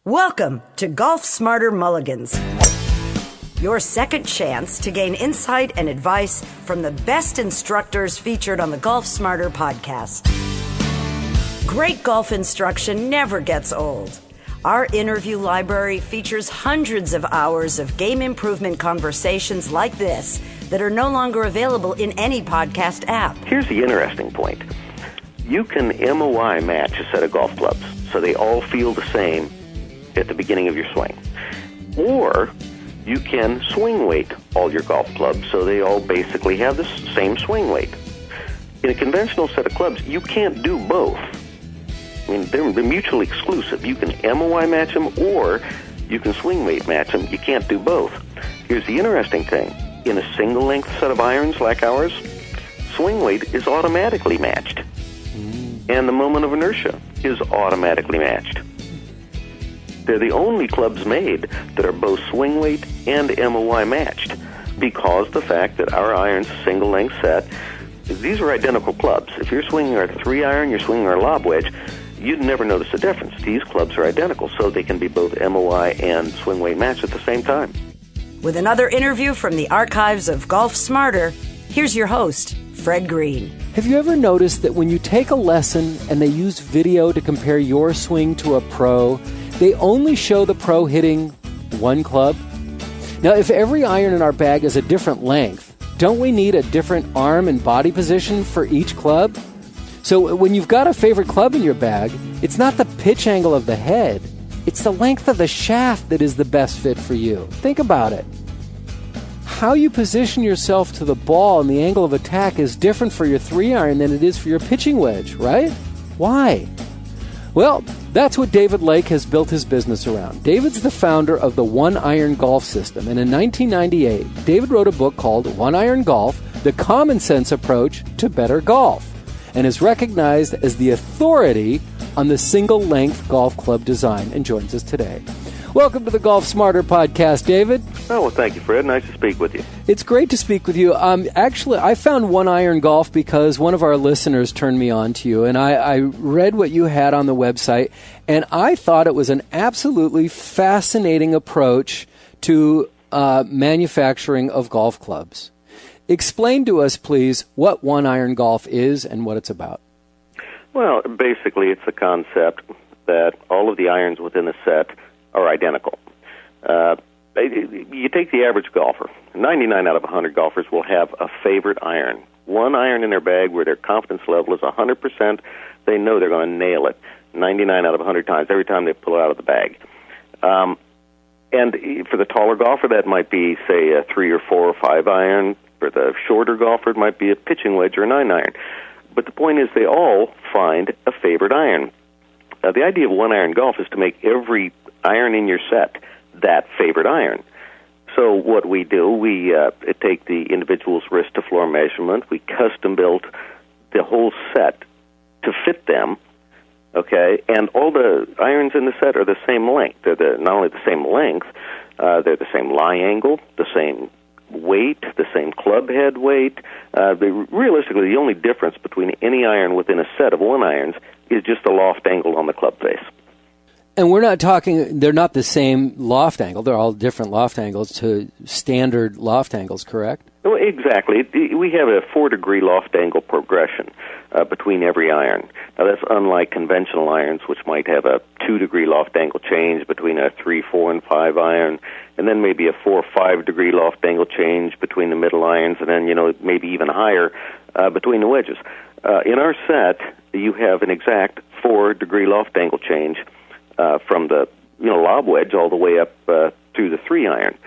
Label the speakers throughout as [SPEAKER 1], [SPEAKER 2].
[SPEAKER 1] Welcome to Golf Smarter Mulligans, your second chance to gain insight and advice from the best instructors featured on the Golf Smarter podcast. Great golf instruction never gets old. Our interview library features hundreds of hours of game improvement conversations like this that are no longer available in any podcast app.
[SPEAKER 2] Here's the interesting point. You can MOI match a set of golf clubs so they all feel the same at the beginning of your swing. Or you can swing weight all your golf clubs so they all basically have the same swing weight. In a conventional set of clubs, you can't do both. I mean, they're mutually exclusive. You can MOI match them or you can swing weight match them. You can't do both. Here's the interesting thing. In a single length set of irons like ours, swing weight is automatically matched. And the moment of inertia is automatically matched. They're the only clubs made that are both swing weight and MOI matched because the fact that our iron's a single-length set, these are identical clubs. If you're swinging our 3-iron, you're swinging our lob wedge, you'd never notice the difference. These clubs are identical, so they can be both MOI and swing weight matched at the same time.
[SPEAKER 1] With another interview from the archives of Golf Smarter, here's your host, Fred Green.
[SPEAKER 3] Have you ever noticed that when you take a lesson and they use video to compare your swing to a pro, they only show the pro hitting one club? Now, if every iron in our bag is a different length, don't we need a different arm and body position for each club? So when you've got a favorite club in your bag, it's not the pitch angle of the head, it's the length of the shaft that is the best fit for you. Think about it. How you position yourself to the ball and the angle of attack is different for your 3-iron than it is for your pitching wedge, right? Why? Well, that's what David Lake has built his business around. David's the founder of the One-Iron Golf System, and in 1998, David wrote a book called One-Iron Golf, The Common Sense Approach to Better Golf, and is recognized as the authority on the single-length golf club design, and joins us today. Welcome to the Golf Smarter podcast, David.
[SPEAKER 2] Oh, well, thank you, Fred. Nice to speak with you.
[SPEAKER 3] It's great to speak with you. Actually, I found One-Iron Golf because one of our listeners turned me on to you, and I read what you had on the website, and I thought it was an absolutely fascinating approach to manufacturing of golf clubs. Explain to us, please, what One-Iron Golf is and what it's about.
[SPEAKER 2] Well, basically, it's the concept that all of the irons within a set are identical. You take the average golfer. 99 out of 100 golfers will have a favorite iron. One iron in their bag where their confidence level is 100%. They know they're going to nail it 99 out of 100 times, every time they pull it out of the bag. And for the taller golfer, that might be, say, a 3 or 4 or 5 iron. For the shorter golfer, it might be a pitching wedge or a 9-iron. But the point is they all find a favorite iron. The idea of one-iron golf is to make every iron in your set that favorite iron. So what we do, we take the individual's wrist-to-floor measurement. We custom-built the whole set to fit them, okay? And all the irons in the set are the same length. They're not only the same length, they're the same lie angle, the same weight, the same club head weight. Realistically, the only difference between any iron within a set of one-irons is just the loft angle on the club face.
[SPEAKER 3] And we're not talking, they're not the same loft angle. They're all different loft angles to standard loft angles, correct?
[SPEAKER 2] Well, exactly. We have a 4-degree loft angle progression between every iron. Now, that's unlike conventional irons, which might have a 2-degree loft angle change between a 3, 4, and 5 iron, and then maybe a 4 or 5-degree loft angle change between the middle irons, and then, maybe even higher between the wedges. In our set, you have an exact 4-degree loft angle change from the lob wedge all the way up through the 3-iron.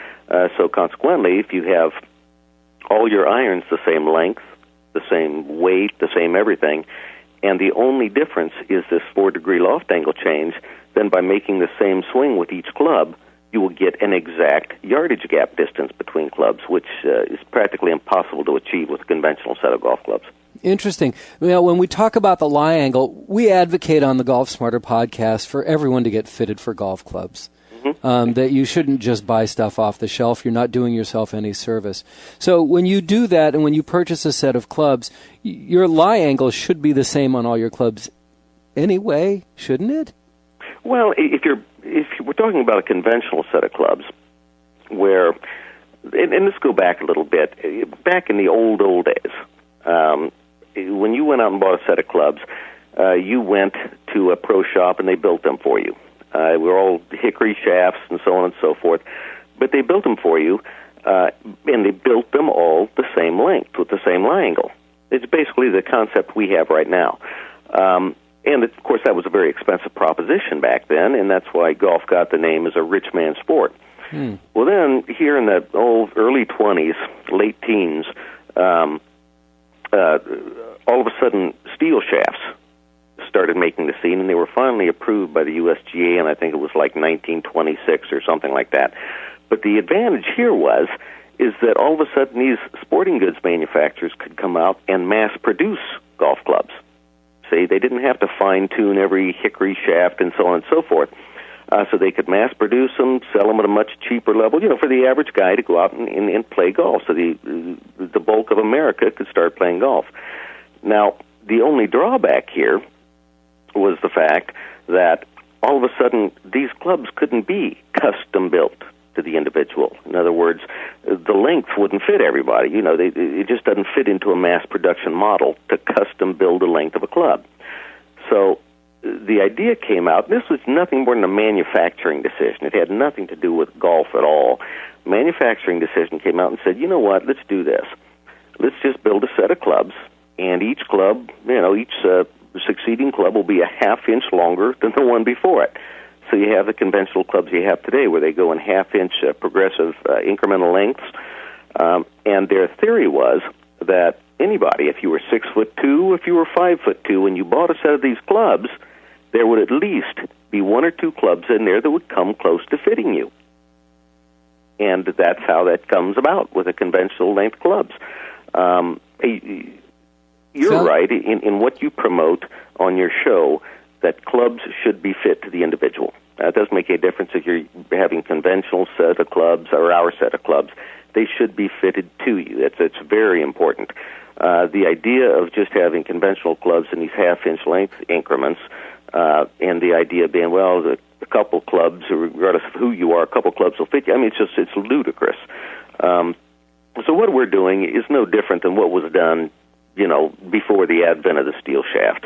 [SPEAKER 2] So consequently, if you have all your irons the same length, the same weight, the same everything, and the only difference is this 4-degree loft angle change, then by making the same swing with each club, you will get an exact yardage gap distance between clubs, which is practically impossible to achieve with a conventional set of golf clubs.
[SPEAKER 3] Interesting. When we talk about the lie angle, we advocate on the Golf Smarter podcast for everyone to get fitted for golf clubs. That you shouldn't just buy stuff off the shelf. You're not doing yourself any service. So when you do that and when you purchase a set of clubs, your lie angle should be the same on all your clubs anyway, shouldn't it?
[SPEAKER 2] Well, if we're talking about a conventional set of clubs where, and let's go back a little bit, back in the old days, when you went out and bought a set of clubs, you went to a pro shop and they built them for you. They were all hickory shafts and so on and so forth, but they built them for you, and they built them all the same length with the same lie angle. It's basically the concept we have right now. And, of course, that was a very expensive proposition back then, and that's why golf got the name as a rich man's sport. Well, then, here in the early 20s, late teens, all of a sudden, steel shafts started making the scene, and they were finally approved by the USGA, and I think it was like 1926 or something like that. But the advantage here is that all of a sudden these sporting goods manufacturers could come out and mass-produce golf clubs. See, they didn't have to fine-tune every hickory shaft and so on and so forth. So they could mass-produce them, sell them at a much cheaper level, for the average guy to go out and play golf. So the bulk of America could start playing golf. Now, the only drawback here was the fact that all of a sudden these clubs couldn't be custom-built to the individual. In other words, the length wouldn't fit everybody. It just doesn't fit into a mass production model to custom build the length of a club. So the idea came out, this was nothing more than a manufacturing decision. It had nothing to do with golf at all. Manufacturing decision came out and said, you know what, let's do this. Let's just build a set of clubs, and each club, each succeeding club will be a half-inch longer than the one before it. So you have the conventional clubs you have today where they go in half-inch progressive incremental lengths. And their theory was that anybody, if you were 6'2", if you were 5'2", when you bought a set of these clubs, there would at least be one or two clubs in there that would come close to fitting you. And that's how that comes about with the conventional length clubs. You're right in what you promote on your show, that clubs should be fit to the individual. It doesn't make any difference if you're having conventional set of clubs or our set of clubs. They should be fitted to you. It's very important. The idea of just having conventional clubs in these half-inch length increments, and the idea being, well, a couple clubs, regardless of who you are, a couple clubs will fit you. I mean, it's ludicrous. So what we're doing is no different than what was done, before the advent of the steel shaft,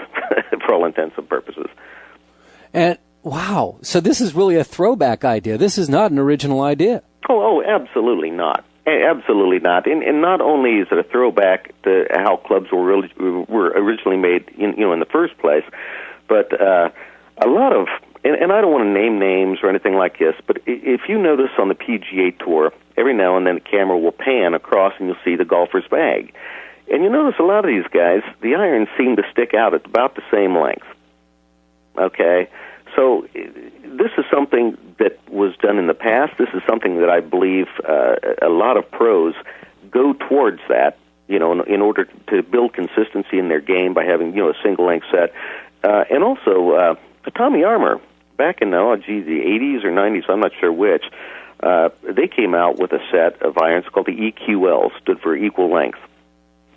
[SPEAKER 2] for all intents and purposes. And
[SPEAKER 3] wow, so this is really a throwback idea. This is not an original idea.
[SPEAKER 2] Oh, absolutely not. Absolutely not. And not only is it a throwback to how clubs were originally made, in the first place, but a lot of, and I don't want to name names or anything like this, but if you notice on the PGA Tour, every now and then the camera will pan across and you'll see the golfer's bag. And you notice a lot of these guys, the irons seem to stick out at about the same length. Okay? So this is something that was done in the past. This is something that I believe a lot of pros go towards that, in order to build consistency in their game by having, a single-length set. And also, Tommy Armour, back in the 80s or 90s, I'm not sure which, they came out with a set of irons called the EQL, stood for equal length.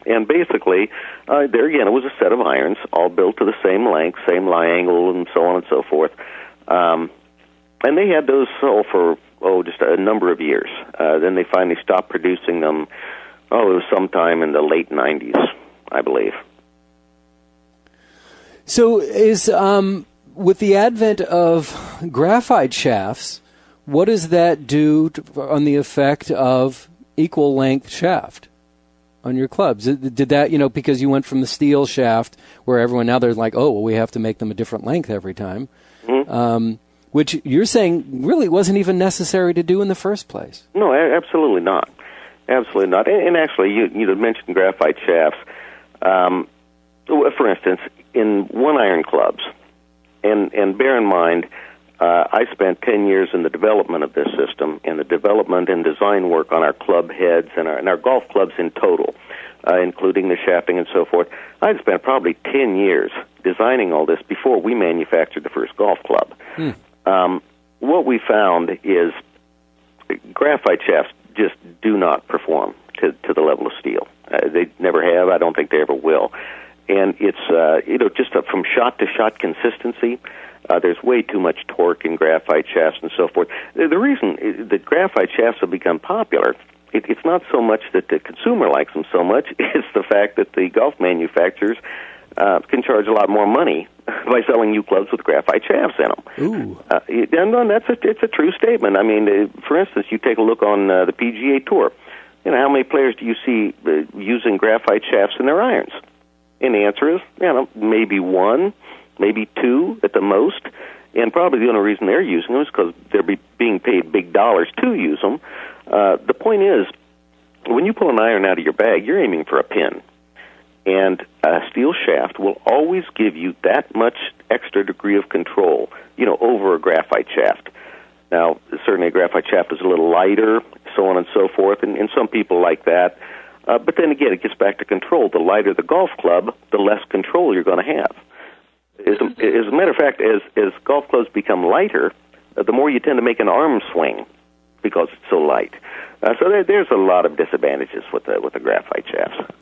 [SPEAKER 2] And basically, there again, it was a set of irons, all built to the same length, same lie angle, and so on and so forth. And they had those sold for, just a number of years. Then they finally stopped producing them, it was sometime in the late 90s, I believe.
[SPEAKER 3] So is, with the advent of graphite shafts, what does that do on the effect of equal length shaft on your clubs? Did that, because you went from the steel shaft where everyone now they're like, we have to make them a different length every time, which you're saying really wasn't even necessary to do in the first place.
[SPEAKER 2] No, absolutely not. Absolutely not. And actually, you mentioned graphite shafts. For instance, in one-iron clubs, and bear in mind, I spent 10 years in the development of this system, and the development and design work on our club heads and our golf clubs in total, including the shafting and so forth. I'd spent probably 10 years designing all this before we manufactured the first golf club. What we found is graphite shafts just do not perform to the level of steel. They never have. I don't think they ever will. and it's just from shot to shot consistency. There's way too much torque in graphite shafts and so forth. The reason that graphite shafts have become popular, it's not so much that the consumer likes them so much, it's the fact that the golf manufacturers can charge a lot more money by selling you clubs with graphite shafts in them.
[SPEAKER 3] Ooh.
[SPEAKER 2] And it's a true statement. I mean, for instance, you take a look on the PGA Tour. How many players do you see using graphite shafts in their irons? And the answer is, maybe one, maybe two at the most. And probably the only reason they're using them is because they're being paid big dollars to use them. The point is, when you pull an iron out of your bag, you're aiming for a pin. And a steel shaft will always give you that much extra degree of control, over a graphite shaft. Now, certainly a graphite shaft is a little lighter, so on and so forth, and some people like that. But then again, it gets back to control. The lighter the golf club, the less control you're going to have. As a matter of fact, as golf clubs become lighter, the more you tend to make an arm swing because it's so light. So there's a lot of disadvantages with the graphite shafts.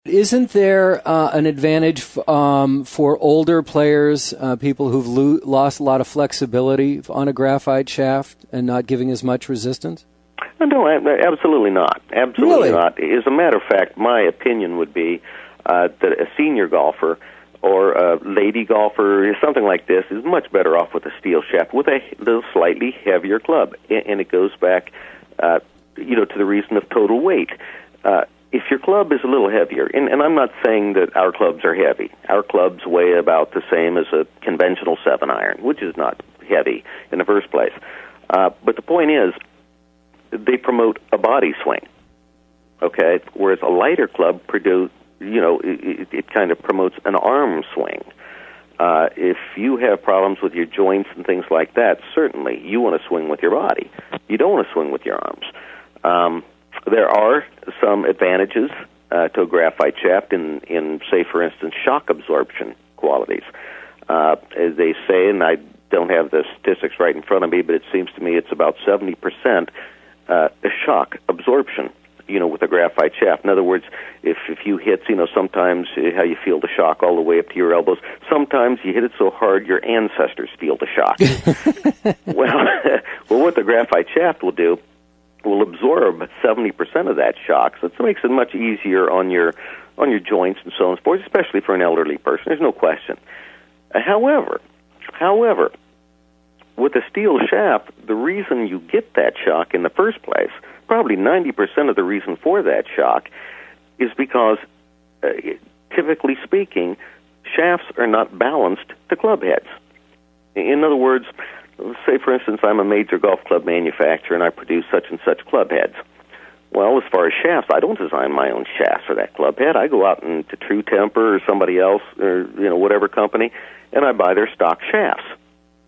[SPEAKER 3] Isn't there an advantage for older players, people who've lost a lot of flexibility on a graphite shaft and not giving as much resistance?
[SPEAKER 2] No, absolutely not. Absolutely not. As a matter of fact, my opinion would be that a senior golfer or a lady golfer, something like this, is much better off with a steel shaft with a little slightly heavier club. And it goes back, to the reason of total weight. If your club is a little heavier, and I'm not saying that our clubs are heavy. Our clubs weigh about the same as a conventional 7-iron, which is not heavy in the first place. But the point is, they promote a body swing, okay? Whereas a lighter club it kind of promotes an arm swing. If you have problems with your joints and things like that, certainly you want to swing with your body. You don't want to swing with your arms. There are some advantages to a graphite shaft in, say, for instance, shock absorption qualities. As they say, and I don't have the statistics right in front of me, but it seems to me it's about 70% shock absorption, with a graphite shaft. In other words, if you hit, sometimes how you feel the shock all the way up to your elbows, sometimes you hit it so hard your ancestors feel the shock. well, what the graphite shaft will do, will absorb 70% of that shock, so it makes it much easier on your joints and so on and so forth, especially for an elderly person. There's no question. However, with a steel shaft, the reason you get that shock in the first place, probably 90% of the reason for that shock, is because, typically speaking, shafts are not balanced to club heads. In other words, say, for instance, I'm a major golf club manufacturer and I produce such and such club heads. Well, as far as shafts, I don't design my own shafts for that club head. I go out to True Temper or somebody else, or whatever company, and I buy their stock shafts.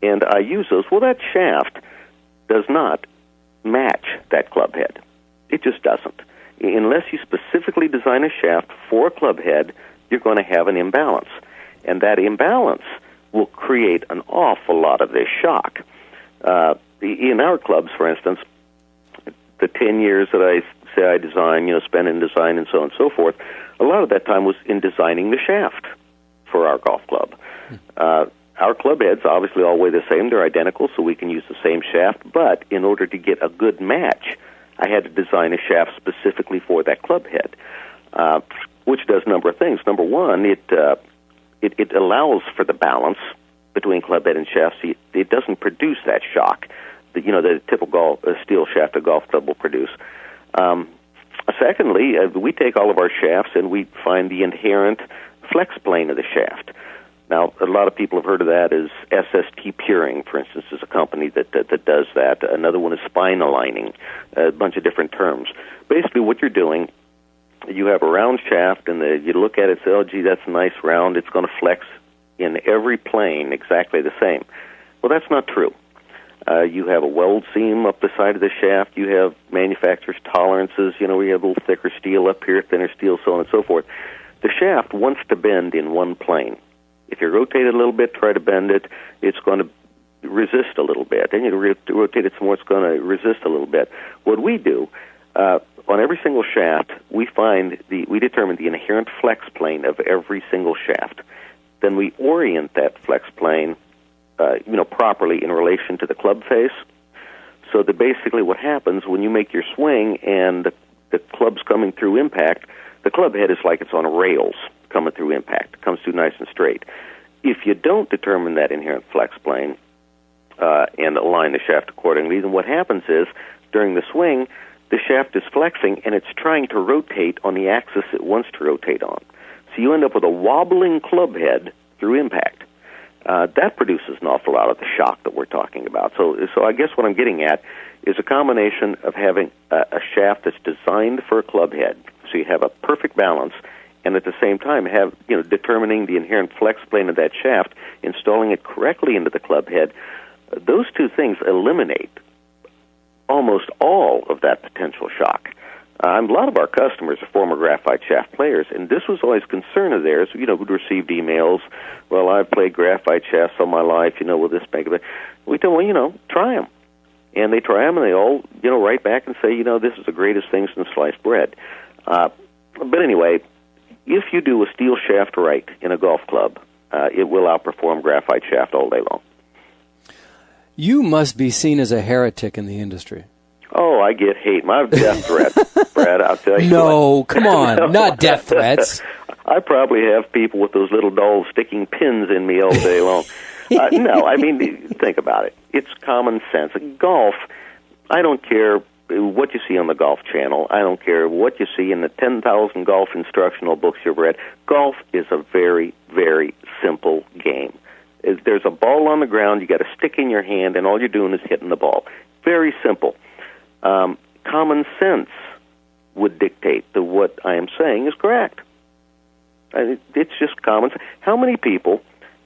[SPEAKER 2] And I use those. Well, that shaft does not match that club head. It just doesn't. Unless you specifically design a shaft for a club head, you're going to have an imbalance. And that imbalance will create an awful lot of this shock. In our clubs, for instance, the 10 years that I say I design, spend in design and so on and so forth, a lot of that time was in designing the shaft for our golf club. Our club heads obviously all weigh the same. They're identical, so we can use the same shaft. But in order to get a good match, I had to design a shaft specifically for that club head, which does a number of things. Number one, it allows for the balance between club head and shaft. So it doesn't produce that shock that the typical steel shaft a golf club will produce. Secondly, we take all of our shafts and we find the inherent flex plane of the shaft. Now, a lot of people have heard of that as SST Puring, for instance, is a company that does that. Another one is spine aligning, a bunch of different terms. Basically, what you're doing, you have a round shaft, and you look at it and say, oh, gee, that's a nice round. It's going to flex in every plane exactly the same. Well, that's not true. You have a weld seam up the side of the shaft. You have manufacturer's tolerances. We have a little thicker steel up here, thinner steel, so on and so forth. The shaft wants to bend in one plane. If you rotate it a little bit, try to bend it, it's going to resist a little bit. Then you rotate it some more, it's going to resist a little bit. What we do, on every single shaft, we determine the inherent flex plane of every single shaft. Then we orient that flex plane, properly in relation to the club face. So that basically what happens when you make your swing and the club's coming through impact, the club head is like it's on rails coming through impact. It comes through nice and straight. If you don't determine that inherent flex plane and align the shaft accordingly, then what happens is during the swing, the shaft is flexing and it's trying to rotate on the axis it wants to rotate on. So you end up with a wobbling club head through impact. That produces an awful lot of the shock that we're talking about. So I guess what I'm getting at is a combination of having a shaft that's designed for a club head, so you have a perfect balance, and at the same time have determining the inherent flex plane of that shaft, installing it correctly into the club head. Those two things eliminate almost all of that potential shock. A lot of our customers are former graphite shaft players, and this was always a concern of theirs. We'd received emails, well, I've played graphite shafts all my life, will this make it? We tell them, well, try them. And they try them, and they all, write back and say, this is the greatest thing since sliced bread. But anyway, if you do a steel shaft right in a golf club, it will outperform graphite shaft all day long.
[SPEAKER 3] You must be seen as a heretic in the industry.
[SPEAKER 2] Oh, I get hate. My death threats, Brad, I'll tell you.
[SPEAKER 3] No, come on, no. Not death threats.
[SPEAKER 2] I probably have people with those little dolls sticking pins in me all day long. No, I mean, think about it. It's common sense. Golf, I don't care what you see on the Golf Channel. I don't care what you see in the 10,000 golf instructional books you've read. Golf is a very, very simple game. There's a ball on the ground, you got a stick in your hand, and all you're doing is hitting the ball. Very simple. Common sense would dictate that what I am saying is correct. It's just common sense. How many people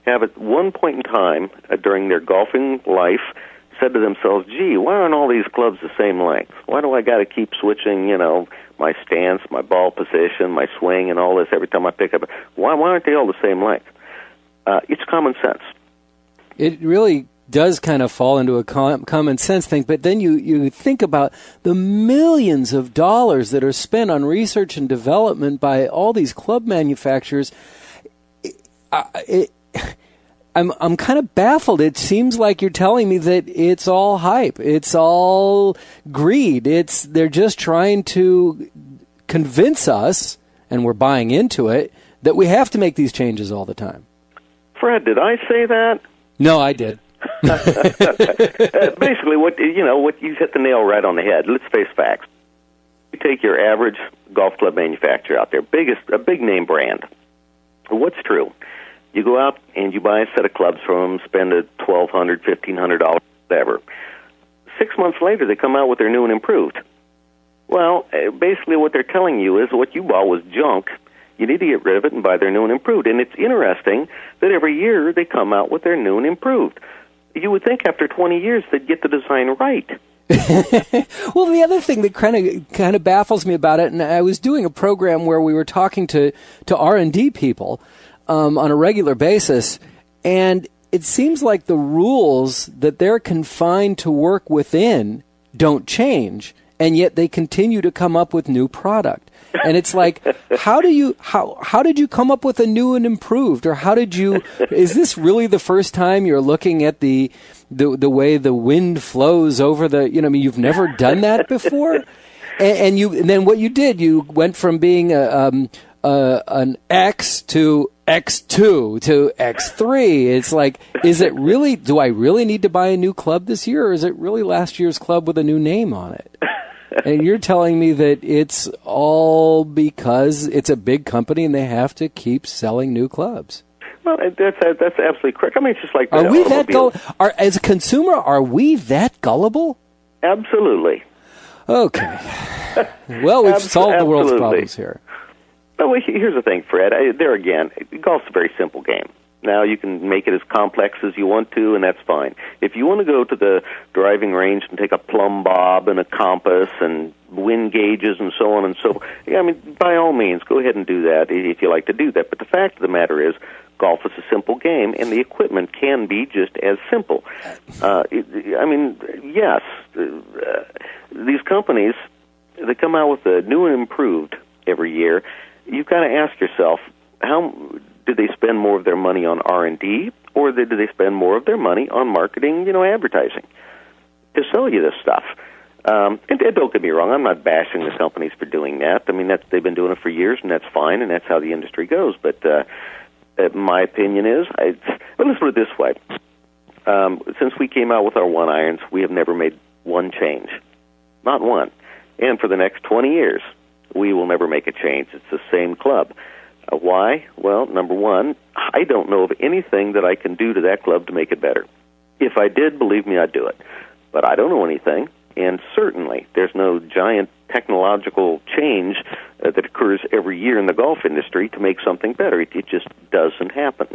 [SPEAKER 2] have at one point in time during their golfing life said to themselves, gee, why aren't all these clubs the same length? Why do I got to keep switching, my stance, my ball position, my swing, and all this every time I pick up? Why aren't they all the same length? It's common sense.
[SPEAKER 3] It really does kind of fall into a common sense thing, but then you think about the millions of dollars that are spent on research and development by all these club manufacturers. I'm kind of baffled. It seems like you're telling me that it's all hype. It's all greed. They're just trying to convince us, and we're buying into it, that we have to make these changes all the time.
[SPEAKER 2] Fred, did I say that?
[SPEAKER 3] No, I did.
[SPEAKER 2] Basically, what you hit the nail right on the head. Let's face facts. You take your average golf club manufacturer out there, a big name brand. What's true? You go out and you buy a set of clubs from them, spend $1,200, $1,500, whatever. 6 months later, they come out with their new and improved. Well, basically, what they're telling you is what you bought was junk. You need to get rid of it and buy their new and improved. And it's interesting that every year they come out with their new and improved. You would think after 20 years they'd get the design right.
[SPEAKER 3] Well, the other thing that kind of baffles me about it, and I was doing a program where we were talking to R&D people on a regular basis, and it seems like the rules that they're confined to work within don't change, and yet they continue to come up with new product. And it's like, how did you come up with a new and improved? Or is this really the first time you're looking at the way the wind flows over you've never done that before? And then what you did, you went from being an X to X2 to X3. It's like, do I really need to buy a new club this year, or is it really last year's club with a new name on it? And you're telling me that it's all because it's a big company and they have to keep selling new clubs.
[SPEAKER 2] Well, that's absolutely correct. I mean, it's just like
[SPEAKER 3] are we that gullible? As a consumer, are we that gullible?
[SPEAKER 2] Absolutely.
[SPEAKER 3] Okay. Well, we've solved the world's problems here.
[SPEAKER 2] Well, here's the thing, Fred. There again, golf's a very simple game. Now, you can make it as complex as you want to, and that's fine. If you want to go to the driving range and take a plumb bob and a compass and wind gauges and so on and so forth, I mean, by all means, go ahead and do that if you like to do that. But the fact of the matter is, golf is a simple game, and the equipment can be just as simple. Yes, these companies they come out with a new and improved every year, you've got to ask yourself, how did they spend more of their money on R&D, or did they spend more of their money on marketing, advertising to sell you this stuff? And don't get me wrong, I'm not bashing the companies for doing that. I mean, they've been doing it for years, and that's fine, and that's how the industry goes. But my opinion is, well, let's put it this way. Since we came out with our one irons, we have never made one change. Not one. And for the next 20 years, we will never make a change. It's the same club. Why? Well, number one, I don't know of anything that I can do to that club to make it better. If I did, believe me, I'd do it. But I don't know anything, and certainly there's no giant technological change that occurs every year in the golf industry to make something better. It just doesn't happen.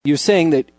[SPEAKER 3] You're saying that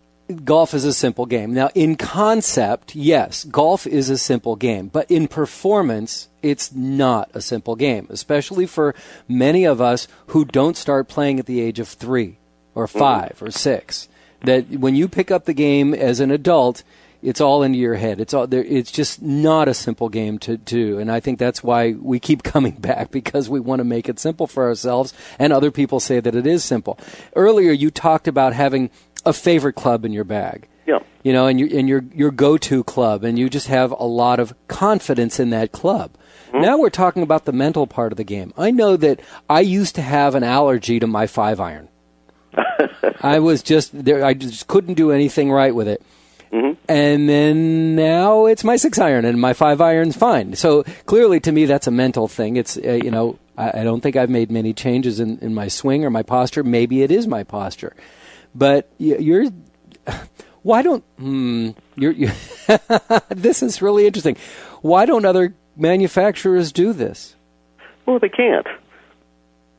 [SPEAKER 3] golf is a simple game. Now, in concept, yes, golf is a simple game. But in performance, it's not a simple game, especially for many of us who don't start playing at the age of 3 or 5 or 6. That when you pick up the game as an adult, it's all into your head. It's just not a simple game to do. And I think that's why we keep coming back, because we want to make it simple for ourselves, and other people say that it is simple. Earlier, you talked about having a favorite club in your bag.
[SPEAKER 2] Yeah.
[SPEAKER 3] And your go-to club, and you just have a lot of confidence in that club. Mm-hmm. Now we're talking about the mental part of the game. I know that I used to have an allergy to my 5-iron. I just couldn't do anything right with it. Mm-hmm. And then now it's my 6-iron, and my 5-iron's fine. So clearly, to me, that's a mental thing. It's I don't think I've made many changes in my swing or my posture. Maybe it is my posture. But why don't this is really interesting. Why don't other manufacturers do this?
[SPEAKER 2] Well, they can't.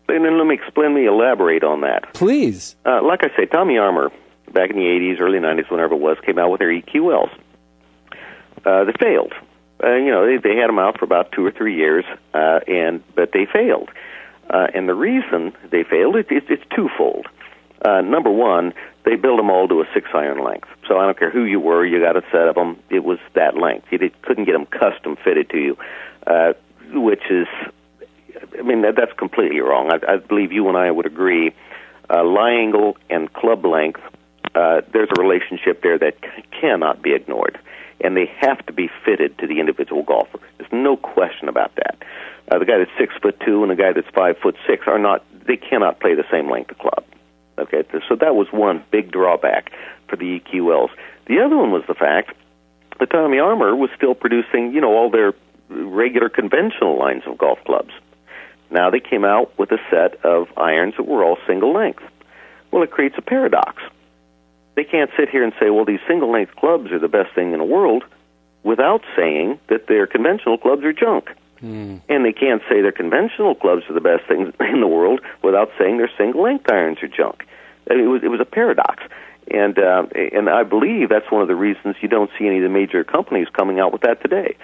[SPEAKER 2] And then let me elaborate on that.
[SPEAKER 3] Please.
[SPEAKER 2] Like I say, Tommy Armour, back in the 80s, early 90s, whenever it was, came out with their EQLs. They failed. They had them out for about 2 or 3 years, but they failed. And the reason they failed, it's twofold. Number one, they built them all to a 6-iron length. So I don't care who you were, you got a set of them, it was that length. You couldn't get them custom fitted to you, which is, that's completely wrong. I believe you and I would agree. Lie angle and club length, there's a relationship there that cannot be ignored, and they have to be fitted to the individual golfer. There's no question about that. The guy that's 6'2" and the guy that's 5'6" they cannot play the same length of club. Okay, so that was one big drawback for the EQLs. The other one was the fact that Tommy Armour was still producing, all their regular conventional lines of golf clubs. Now they came out with a set of irons that were all single length. Well, it creates a paradox. They can't sit here and say, well, these single length clubs are the best thing in the world, without saying that their conventional clubs are junk. And they can't say their conventional clubs are the best things in the world without saying their single-length irons are junk. It was a paradox. And I believe that's one of the reasons you don't see any of the major companies coming out with that today,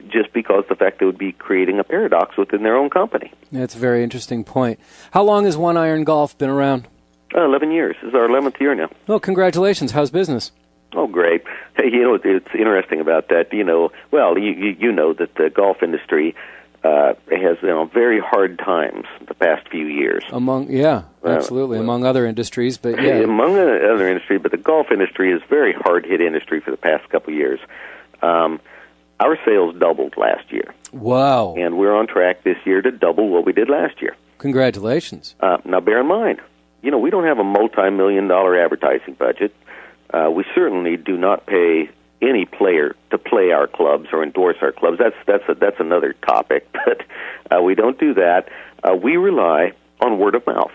[SPEAKER 2] just because the fact they would be creating a paradox within their own company.
[SPEAKER 3] That's a very interesting point. How long has one-iron golf been around?
[SPEAKER 2] 11 years. This is our 11th year now.
[SPEAKER 3] Well, congratulations. How's business?
[SPEAKER 2] Oh, great. Hey, it's interesting about that. You know that the golf industry has very hard times the past few years.
[SPEAKER 3] Absolutely. Among other industries, but yeah.
[SPEAKER 2] Among other industries, but the golf industry is a very hard-hit industry for the past couple of years. Our sales doubled last year.
[SPEAKER 3] Wow.
[SPEAKER 2] And we're on track this year to double what we did last year.
[SPEAKER 3] Congratulations.
[SPEAKER 2] Now, bear in mind, we don't have a multi-million-dollar advertising budget. We certainly do not pay any player to play our clubs or endorse our clubs. That's another topic, but we don't do that. We rely on word of mouth.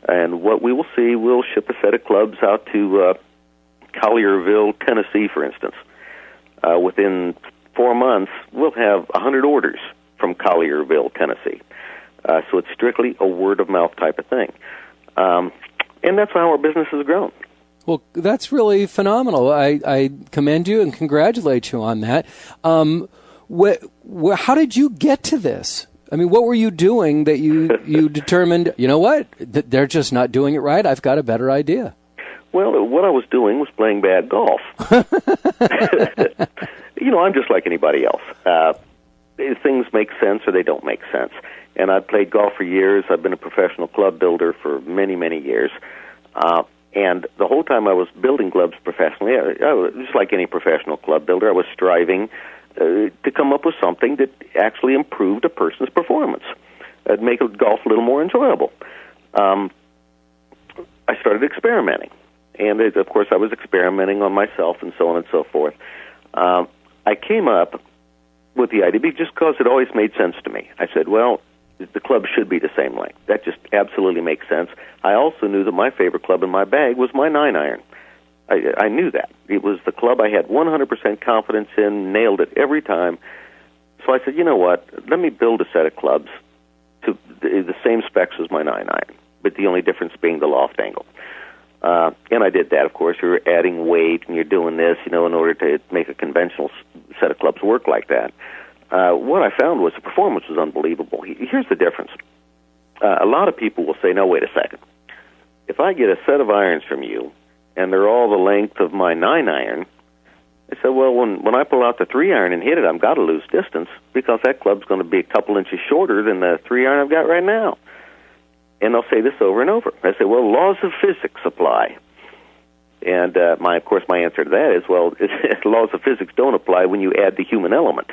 [SPEAKER 2] And what we will see, we'll ship a set of clubs out to Collierville, Tennessee, for instance. Within 4 months, we'll have 100 orders from Collierville, Tennessee. So it's strictly a word of mouth type of thing. And that's how our business has grown.
[SPEAKER 3] Well, that's really phenomenal. I commend you and congratulate you on that. How did you get to this? I mean, what were you doing that you determined, they're just not doing it right? I've got a better idea.
[SPEAKER 2] Well, what I was doing was playing bad golf. I'm just like anybody else. Things make sense or they don't make sense. And I've played golf for years. I've been a professional club builder for many, many years. And the whole time I was building clubs professionally, I was, just like any professional club builder, I was striving to come up with something that actually improved a person's performance. It'd make golf a little more enjoyable. I started experimenting. And, of course, I was experimenting on myself and so on and so forth. I came up with the idea just because it always made sense to me. I said, well, the club should be the same length. That just absolutely makes sense. I also knew that my favorite club in my bag was my 9-iron. I knew that. It was the club I had 100% confidence in, nailed it every time. So I said, you know what, let me build a set of clubs to the same specs as my 9-iron, but the only difference being the loft angle. And I did that, of course. You're adding weight and you're doing this, in order to make a conventional set of clubs work like that. What I found was the performance was unbelievable. Here's the difference. A lot of people will say, no, wait a second. If I get a set of irons from you and they're all the length of my 9-iron, I said, well, when I pull out the 3-iron and hit it, I've got to lose distance because that club's going to be a couple inches shorter than the 3-iron I've got right now. And they'll say this over and over. I say, well, laws of physics apply. And my answer to that is, well, laws of physics don't apply when you add the human element.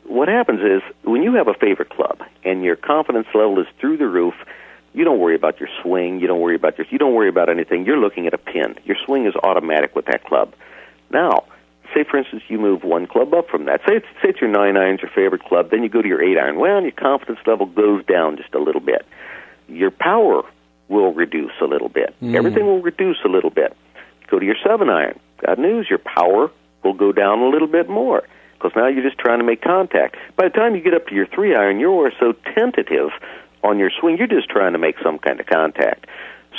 [SPEAKER 2] What happens is when you have a favorite club and your confidence level is through the roof, you don't worry about your swing. You don't worry about anything. You're looking at a pin. Your swing is automatic with that club. Now, say, for instance, you move one club up from that. Say it's your 9-iron's your favorite club. Then you go to your 8-iron. Well, your confidence level goes down just a little bit. Your power will reduce a little bit. Everything will reduce a little bit. Go to your 7-iron. God news, your power will go down a little bit more because now you're just trying to make contact. By the time you get up to your 3-iron, you're so tentative on your swing, you're just trying to make some kind of contact.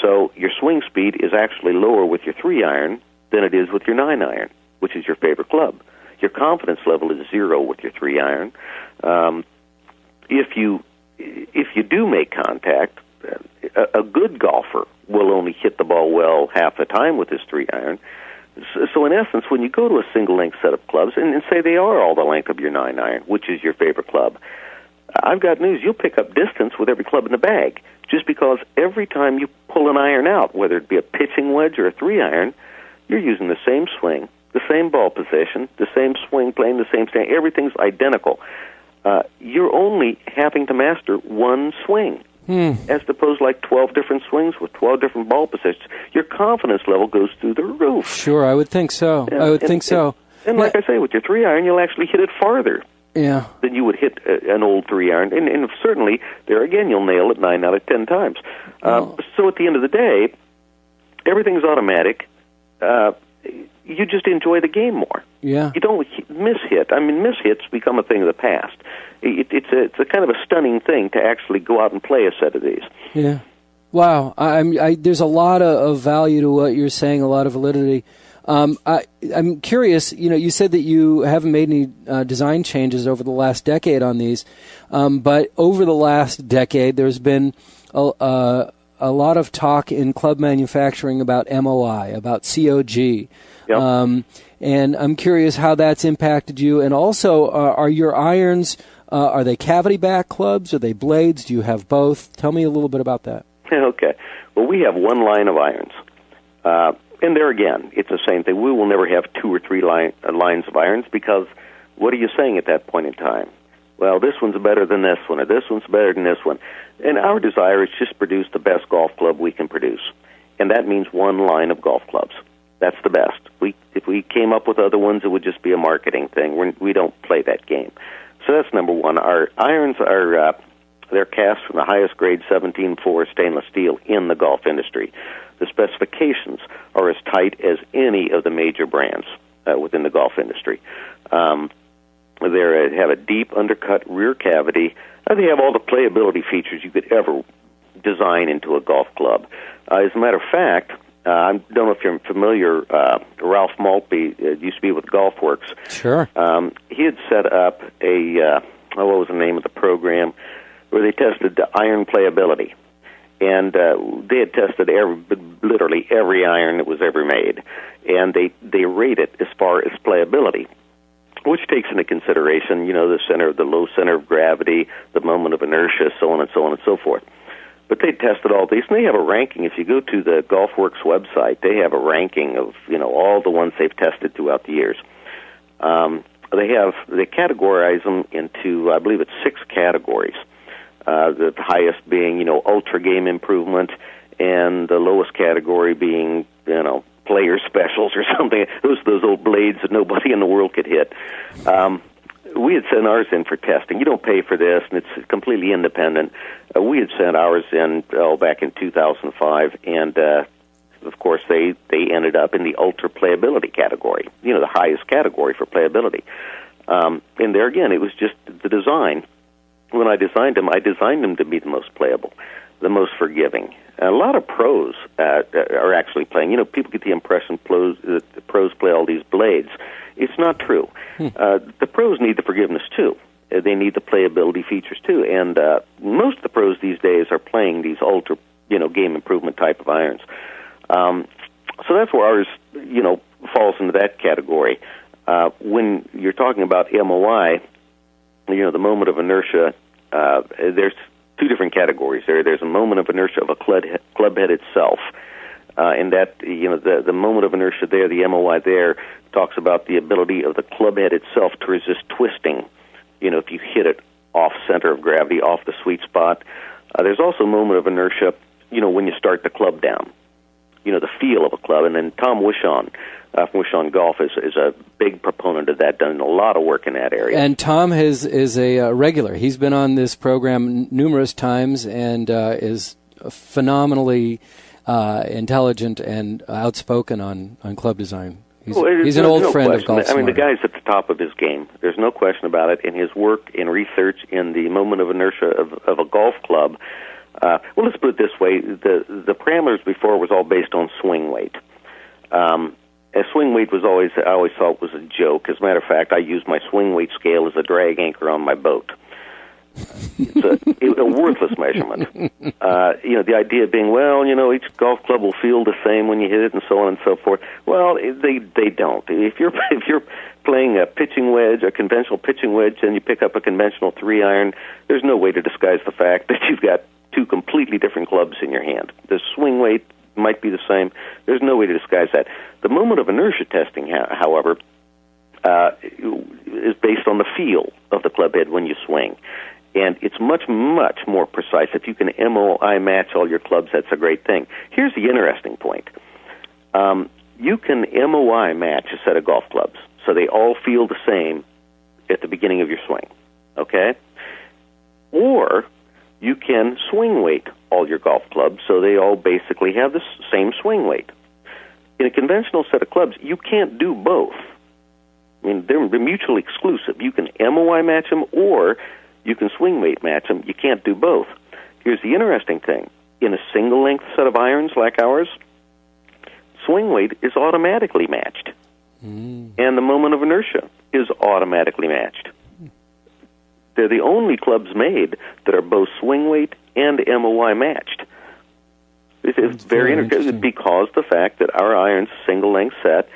[SPEAKER 2] So your swing speed is actually lower with your 3-iron than it is with your 9-iron, which is your favorite club. Your confidence level is 0 with your 3-iron. If you do make contact, a good golfer will only hit the ball well half the time with his 3-iron. So in essence, when you go to a single-length set of clubs, and say they are all the length of your 9-iron, which is your favorite club, I've got news. You'll pick up distance with every club in the bag just because every time you pull an iron out, whether it be a pitching wedge or a 3-iron, you're using the same swing, the same ball position, the same swing plane, the same stand. Everything's identical. You're only having to master one swing, as opposed to like 12 different swings with 12 different ball positions. Your confidence level goes through the roof.
[SPEAKER 3] Sure, I would think so.
[SPEAKER 2] And like I say, with your 3-iron, you'll actually hit it farther than you would hit an old 3-iron. And certainly, there again, you'll nail it 9 out of 10 times. So at the end of the day, everything's automatic. You just enjoy the game more.
[SPEAKER 3] Yeah.
[SPEAKER 2] You don't miss-hit. I mean, miss-hits become a thing of the past. It's a kind of a stunning thing to actually go out and play a set of these.
[SPEAKER 3] Yeah. Wow. There's a lot of value to what you're saying, a lot of validity. I'm curious, you said that you haven't made any design changes over the last decade on these, but over the last decade there's been a lot of talk in club manufacturing about MOI, about COG. Yep. And I'm curious how that's impacted you. And also, are your irons, are they cavity back clubs? Are they blades? Do you have both? Tell me a little bit about that.
[SPEAKER 2] Okay. Well, we have one line of irons. And there again, it's the same thing. We will never have 2 or 3 lines of irons because what are you saying at that point in time? Well, this one's better than this one, or this one's better than this one. And our desire is just to produce the best golf club we can produce. And that means one line of golf clubs. That's the best. If we came up with other ones, it would just be a marketing thing. We don't play that game. So that's number one. Our irons are they're cast from the highest grade 17-4 stainless steel in the golf industry. The specifications are as tight as any of the major brands within the golf industry. They have a deep undercut rear cavity. They have all the playability features you could ever design into a golf club. As a matter of fact, I don't know if you're familiar, Ralph Maltby used to be with Golf Works.
[SPEAKER 3] Sure.
[SPEAKER 2] He had set up what was the name of the program, where they tested the iron playability. And they had tested literally every iron that was ever made, and they rate it as far as playability, which takes into consideration, the low center of gravity, the moment of inertia, so on and so on and so forth. But they tested all these, and they have a ranking. If you go to the GolfWorks website, they have a ranking of all the ones they've tested throughout the years. They categorize them into, I believe it's 6 categories. The highest being ultra game improvement, and the lowest category being player specials or something. Those old blades that nobody in the world could hit. We had sent ours in for testing. You don't pay for this, and it's completely independent. We had sent ours in back in 2005, and of course they ended up in the ultra playability category, the highest category for playability. And there again, it was just the design. When I designed them to be the most playable, the most forgiving. A lot of pros are actually playing. People get the impression that the pros play all these blades. It's not true. The pros need the forgiveness too. They need the playability features too. And most of the pros these days are playing these ultra, game improvement type of irons. So that's where ours, falls into that category. When you're talking about MOI, the moment of inertia, there's 2 different categories there. There's a moment of inertia of a club head itself. And that, the moment of inertia there, the MOI there, talks about the ability of the club head itself to resist twisting, if you hit it off center of gravity, off the sweet spot. There's also a moment of inertia, when you start the club down, the feel of a club. And then Tom Wishon from Wishon Golf is a big proponent of that, done a lot of work in that area. And
[SPEAKER 3] Tom is a regular. He's been on this program numerous times and is phenomenally intelligent and outspoken on club design. He's an old friend of Golf Smarter.
[SPEAKER 2] I mean, the guy's at the top of his game. There's no question about it. And his work in research in the moment of inertia of a golf club, well, let's put it this way. The parameters before was all based on swing weight. Swing weight was I always thought was a joke. As a matter of fact, I use my swing weight scale as a drag anchor on my boat. It's a worthless measurement. The idea being, each golf club will feel the same when you hit it, and so on and so forth. Well, they don't. If you're playing a pitching wedge, a conventional pitching wedge, and you pick up a conventional 3-iron, there's no way to disguise the fact that you've got 2 completely different clubs in your hand. The swing weight might be the same. There's no way to disguise that. The moment of inertia testing, however, is based on the feel of the club head when you swing. And it's much, much more precise. If you can MOI match all your clubs, that's a great thing. Here's the interesting point. You can MOI match a set of golf clubs, so they all feel the same at the beginning of your swing, okay? Or you can swing weight all your golf clubs, so they all basically have the same swing weight. In a conventional set of clubs, you can't do both. I mean, they're mutually exclusive. You can MOI match them, or you can swing weight match them. You can't do both. Here's the interesting thing. In a single-length set of irons like ours, swing weight is automatically matched. And the moment of inertia is automatically matched. They're the only clubs made that are both swing weight and MOI matched. It's very interesting because the fact that our iron's single-length set,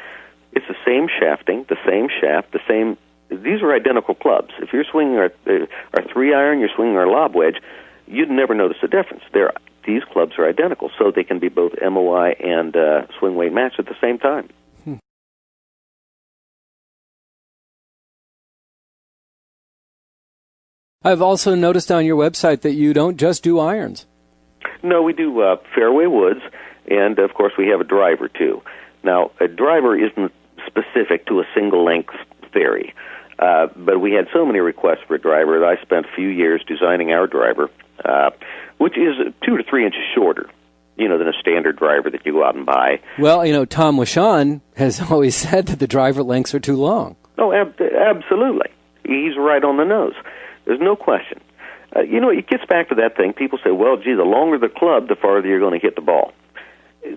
[SPEAKER 2] it's the same shafting, the same shaft, the same. These are identical clubs. If you're swinging our 3-iron, you're swinging our lob wedge, you'd never notice a difference. These clubs are identical, so they can be both MOI and swing weight matched at the same time.
[SPEAKER 3] I've also noticed on your website that you don't just do irons.
[SPEAKER 2] No, we do Fairway Woods, and of course we have a driver too. Now, a driver isn't specific to a single-length theory, but we had so many requests for a driver that I spent a few years designing our driver, which is 2 to 3 inches shorter, than a standard driver that you go out and buy. Well,
[SPEAKER 3] Tom Wishon has always said that the driver lengths are too long.
[SPEAKER 2] Oh, absolutely. He's right on the nose. There's no question. It gets back to that thing. People say, well, gee, the longer the club, the farther you're going to hit the ball.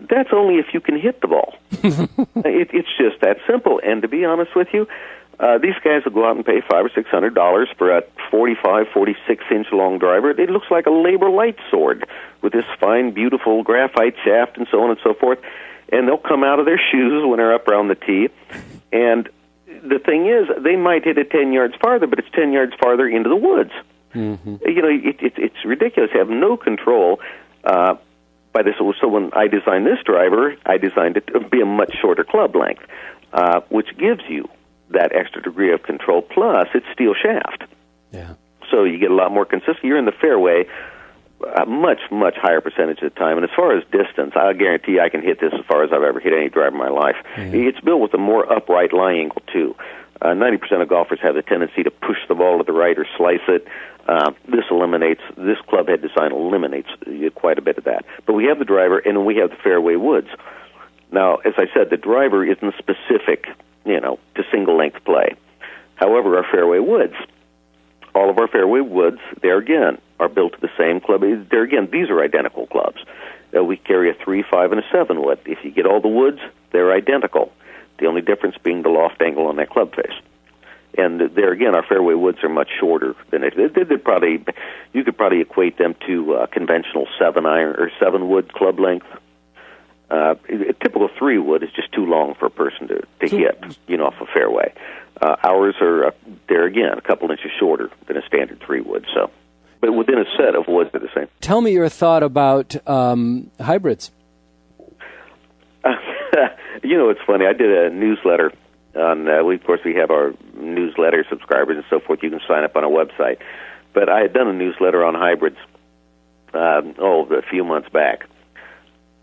[SPEAKER 2] That's only if you can hit the ball. It's just that simple. And to be honest with you, These guys will go out and pay $500 or $600 for a 45, 46-inch long driver. It looks like a Labor Light sword with this fine, beautiful graphite shaft and so on and so forth. And they'll come out of their shoes when they're up around the tee. And the thing is, they might hit it 10 yards farther, but it's 10 yards farther into the woods. Mm-hmm. It's ridiculous. You have no control by this. So when I designed this driver, I designed it to be a much shorter club length, which gives you that extra degree of control, plus it's steel shaft. Yeah. So you get a lot more consistency. You're in the fairway a much, much higher percentage of the time. And as far as distance, I guarantee I can hit this as far as I've ever hit any driver in my life. Mm-hmm. It's built with a more upright lie angle, too. 90% of golfers have the tendency to push the ball to the right or slice it. This club head design eliminates quite a bit of that. But we have the driver, and then we have the Fairway Woods. Now, as I said, the driver isn't specific, to single-length play. However, our Fairway Woods, all of our Fairway Woods, there again, are built to the same club. There again, these are identical clubs. We carry a 3, 5, and a 7 wood. If you get all the woods, they're identical. The only difference being the loft angle on that club face. And there again, our Fairway Woods are much shorter than it. You could probably equate them to conventional 7-iron or 7-wood club length. A typical 3-wood is just too long for a person to hit, off a fairway. Ours are there again a couple inches shorter than a standard 3-wood. So, but within a set of woods, they're the same.
[SPEAKER 3] Tell me your thought about hybrids.
[SPEAKER 2] It's funny. I did a newsletter on. Of course, we have our newsletter subscribers and so forth. You can sign up on our website. But I had done a newsletter on hybrids. A few months back.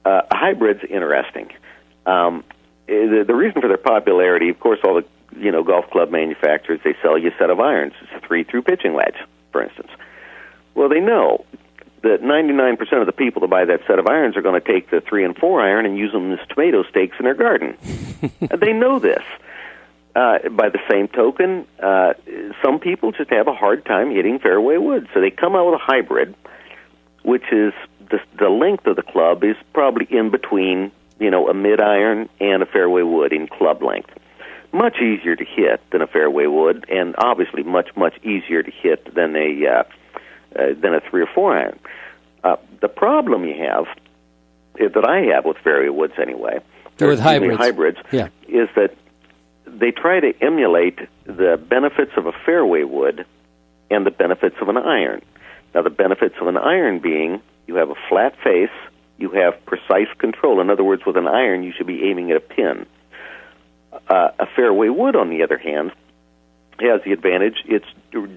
[SPEAKER 2] Hybrids, interesting. The reason for their popularity, of course, all the golf club manufacturers, they sell you a set of irons. It's a 3-through pitching wedge, for instance. Well, they know that 99% of the people that buy that set of irons are going to take the 3 and 4 iron and use them as tomato stakes in their garden. They know this. By the same token, some people just have a hard time hitting fairway woods, so they come out with a hybrid, which is the length of the club is probably in between, a mid-iron and a fairway wood in club length. Much easier to hit than a fairway wood, and obviously much, much easier to hit than a 3 or 4 iron. The problem you have, that I have with fairway woods anyway,
[SPEAKER 3] with hybrids,
[SPEAKER 2] is that they try to emulate the benefits of a fairway wood and the benefits of an iron. Now, the benefits of an iron being you have a flat face, you have precise control. In other words, with an iron, you should be aiming at a pin. A fairway wood, on the other hand, has the advantage. It's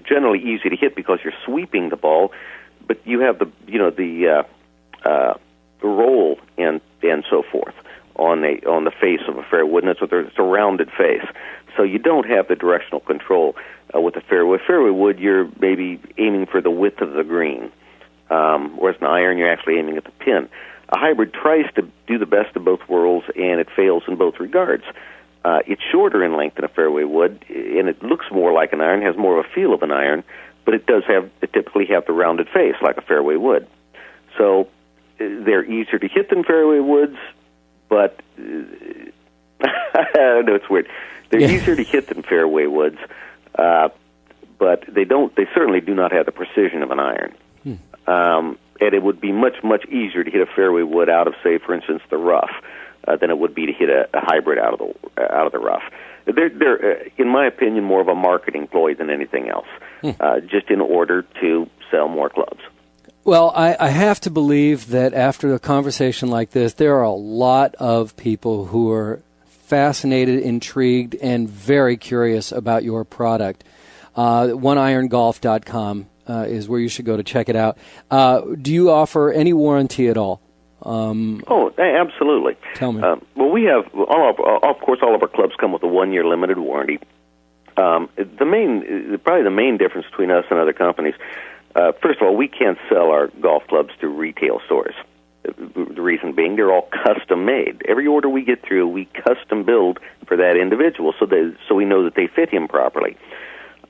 [SPEAKER 2] generally easy to hit because you're sweeping the ball, but you have the roll and so forth on the face of a fairway wood, and it's a rounded face. So you don't have the directional control with a fairway. Fairway wood, you're maybe aiming for the width of the green, whereas an iron, you're actually aiming at the pin. A hybrid tries to do the best of both worlds, and it fails in both regards. It's shorter in length than a fairway wood, and it looks more like an iron, has more of a feel of an iron, but it typically have the rounded face like a fairway wood. So they're easier to hit than fairway woods, but I know it's weird. They're easier to hit than fairway woods, but they certainly do not have the precision of an iron. And it would be much, much easier to hit a fairway wood out of, say, for instance, the rough, than it would be to hit a hybrid out of the rough. They're in my opinion, more of a marketing ploy than anything else, just in order to sell more clubs.
[SPEAKER 3] Well, I have to believe that after a conversation like this, there are a lot of people who are fascinated, intrigued, and very curious about your product. OneIronGolf.com is where you should go to check it out. Do you offer any warranty at all?
[SPEAKER 2] Absolutely.
[SPEAKER 3] Tell me.
[SPEAKER 2] Well, we have, of course, all of our clubs come with a 1-year limited warranty. Probably the main difference between us and other companies, first of all, we can't sell our golf clubs through retail stores. The reason being, they're all custom made. Every order we get through, we custom build for that individual, so we know that they fit him properly.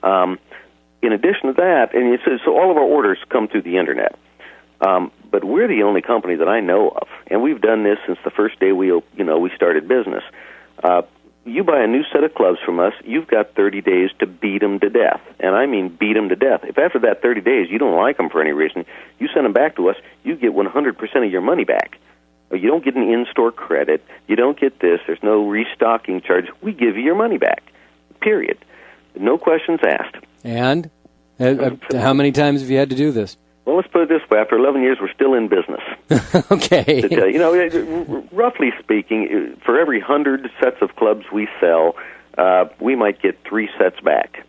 [SPEAKER 2] In addition to that, and so all of our orders come through the internet. But we're the only company that I know of, and we've done this since the first day we started business. you buy a new set of clubs from us, you've got 30 days to beat them to death. And I mean beat them to death. If after that 30 days you don't like them for any reason, you send them back to us, you get 100% of your money back. You don't get an in-store credit. You don't get this. There's no restocking charge. We give you your money back, period. No questions asked.
[SPEAKER 3] And how many times have you had to do this?
[SPEAKER 2] Well, let's put it this way. After 11 years, we're still in business.
[SPEAKER 3] Okay.
[SPEAKER 2] Roughly speaking, for every 100 sets of clubs we sell, we might get 3 sets back.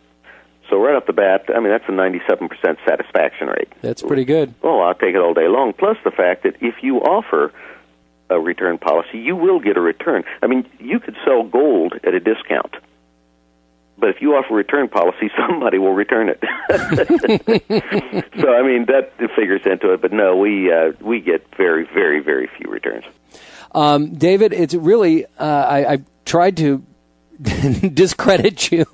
[SPEAKER 2] So right off the bat, I mean, that's a 97% satisfaction rate.
[SPEAKER 3] That's pretty good.
[SPEAKER 2] Oh, I'll take it all day long. Plus the fact that if you offer a return policy, you will get a return. I mean, you could sell gold at a discount, but if you offer a return policy, somebody will return it. So, I mean, that figures into it. But no, we get very, very, very few returns.
[SPEAKER 3] David, it's really I tried to discredit you.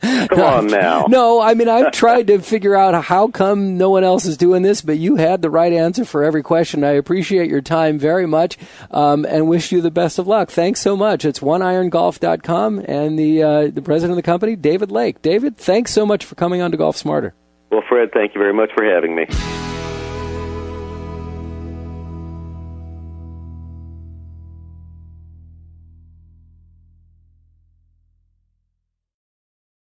[SPEAKER 2] Come on now.
[SPEAKER 3] No, I mean, I've tried to figure out how come no one else is doing this, but you had the right answer for every question. I appreciate your time very much and wish you the best of luck. Thanks so much. It's oneiron.golf.com and the president of the company, David Lake. David, thanks so much for coming on to Golf Smarter.
[SPEAKER 2] Well, Fred, thank you very much for having me.